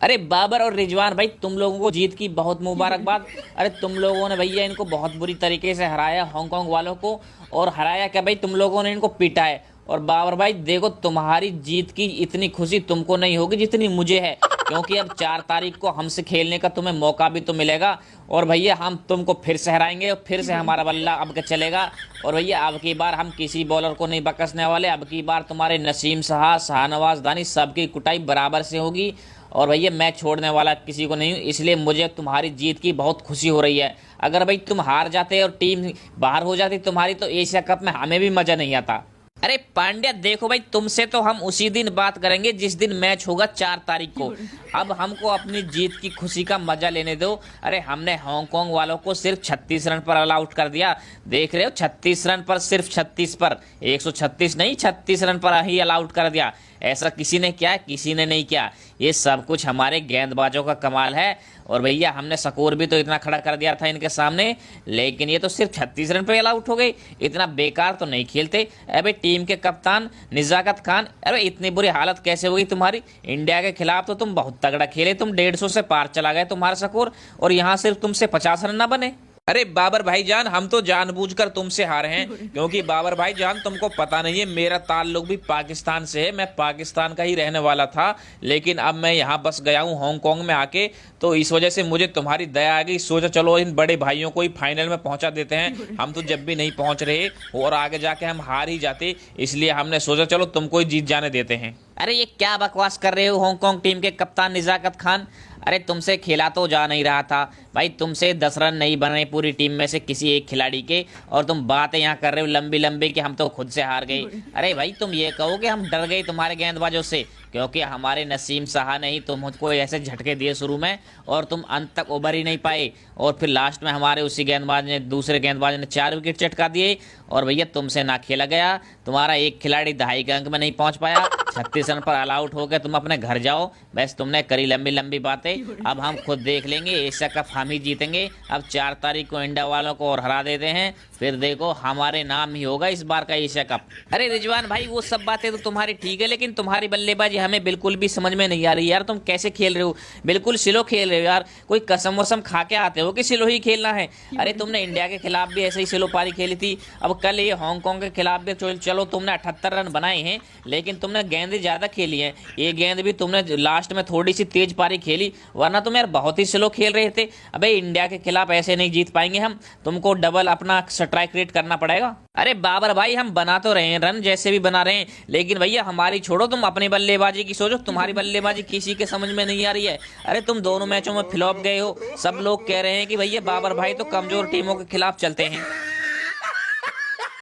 अरे बाबर और रिजवान भाई, तुम लोगों को जीत की बहुत मुबारकबाद। अरे तुम लोगों ने भैया इनको बहुत बुरी तरीके से हराया, हांगकांग वालों को। और हराया क्या भाई, तुम लोगों ने इनको पीटा है। और बाबर भाई देखो, तुम्हारी जीत की इतनी खुशी तुमको नहीं होगी जितनी मुझे है, क्योंकि अब 4 तारीख को हमसे खेलने का तुम्हें मौका भी तो मिलेगा। और भैया हम तुमको फिर से हराएंगे और फिर से हमारा बल्ला अब के चलेगा। और भैया अब की बार हम किसी बॉलर को नहीं बकसने वाले। अब की बार तुम्हारे नसीम शाह, शाहनवाज दानी सबकी कुटाई बराबर से होगी। और भैया मैं छोड़ने वाला किसी को नहीं हूँ, इसलिए मुझे तुम्हारी जीत की बहुत खुशी हो रही है। अगर भाई तुम हार जाते और टीम बाहर हो जाती तुम्हारी, तो एशिया कप में हमें भी मजा नहीं आता। अरे पांड्या देखो भाई, तुमसे तो हम उसी दिन बात करेंगे जिस दिन मैच होगा 4 तारीख को। अब हमको अपनी जीत की खुशी का मजा लेने दो। अरे हमने हांगकांग वालों को सिर्फ 36 रन पर ऑल आउट कर दिया। देख रहे हो, 36 रन पर, सिर्फ 36 पर, 136 नहीं, 36 रन पर ही ऑल आउट कर दिया। ऐसा किसी ने किया? किसी ने नहीं किया। ये सब कुछ हमारे गेंदबाजों का कमाल है। और भैया हमने स्कोर भी तो इतना खड़ा कर दिया था इनके सामने, लेकिन ये तो सिर्फ 36 रन पे ऑल आउट हो गए। इतना बेकार तो नहीं खेलते। अबे टीम के कप्तान निजाकत खान, अरे इतनी बुरी हालत कैसे हो गई तुम्हारी? इंडिया के खिलाफ तो तुम बहुत तगड़ा खेले, तुम 150 से पार चला गए तुम्हारा स्कोर, और यहाँ सिर्फ तुमसे 50 रन ना बने। अरे बाबर भाईजान, हम तो जानबूझकर तुमसे हारे हैं, क्योंकि बाबर भाईजान तुमको पता नहीं है, मेरा ताल्लुक भी पाकिस्तान से है। मैं पाकिस्तान का ही रहने वाला था, लेकिन अब मैं यहाँ बस गया हूँ हांगकांग में आके, तो इस वजह से मुझे तुम्हारी दया आ गई। सोचा चलो इन बड़े भाइयों को ही फाइनल में पहुंचा देते हैं। हम तो जब भी नहीं पहुंच रहे और आगे जाके हम हार ही जाते, इसलिए हमने सोचा चलो तुमको ही जीत जाने देते हैं। अरे ये क्या बकवास कर रहे हो हांगकांग टीम के कप्तान निजाकत खान? अरे तुमसे खेला तो जा नहीं रहा था भाई, तुमसे 10 रन नहीं बने पूरी टीम में से किसी एक खिलाड़ी के, और तुम बातें यहाँ कर रहे हो लंबी लंबी कि हम तो खुद से हार गए। अरे भाई तुम ये कहो कि हम डर गए तुम्हारे गेंदबाजों से, क्योंकि हमारे नसीम शाह ने ही तुमको ऐसे झटके दिए शुरू में, और तुम अंत तक उभर ही नहीं पाए। और फिर लास्ट में हमारे उसी गेंदबाज ने, दूसरे गेंदबाज ने 4 विकेट चटका दिए। और भैया तुमसे ना खेला गया, तुम्हारा एक खिलाड़ी 2.5 के अंक में नहीं पहुंच पाया। 36 रन पर ऑल आउट हो गए, तुम अपने घर जाओ। बस तुमने करी लंबी लंबी बातें, अब हम खुद देख लेंगे। एशिया कप हम ही जीतेंगे। अब 4 तारीख को इंडिया वालों को और हरा देते हैं, फिर देखो हमारे नाम ही होगा इस बार का एशिया कप। अरे रिजवान भाई, वो सब बातें तो तुम्हारी ठीक है, लेकिन तुम्हारी बल्लेबाजी हमें बिल्कुल भी समझ में नहीं आ रही यार। तुम कैसे खेल रहे हो? बिल्कुल स्लो खेल रहे हो यार। कोई कसम वसम खा के आते हो कि स्लो ही खेलना है? अरे तुमने इंडिया के खिलाफ भी ऐसे ही स्लो पारी खेली थी, अब कल ये हांगकांग के खिलाफ भी चलो तुमने 78 रन बनाए हैं, लेकिन तुमने गेंदें ज्यादा खेली हैं। ये गेंद भी तुमने लास्ट में थोड़ी सी तेज पारी खेली, वरना तुम यार बहुत ही स्लो खेल रहे थे। अबे इंडिया के खिलाफ ऐसे नहीं जीत पाएंगे हम, तुमको डबल अपना स्ट्राइक रेट करना पड़ेगा। अरे बाबर भाई, हम बना तो रहे हैं रन, जैसे भी बना रहे हैं, लेकिन भैया हमारी छोड़ो, तुम अपनी बल्लेबाजी की सोचो। तुम्हारी बल्लेबाजी किसी के समझ में नहीं आ रही है। अरे तुम दोनों मैचों में फ्लॉप गए हो। सब लोग कह रहे हैं कि भैया बाबर भाई तो कमजोर टीमों के खिलाफ चलते हैं।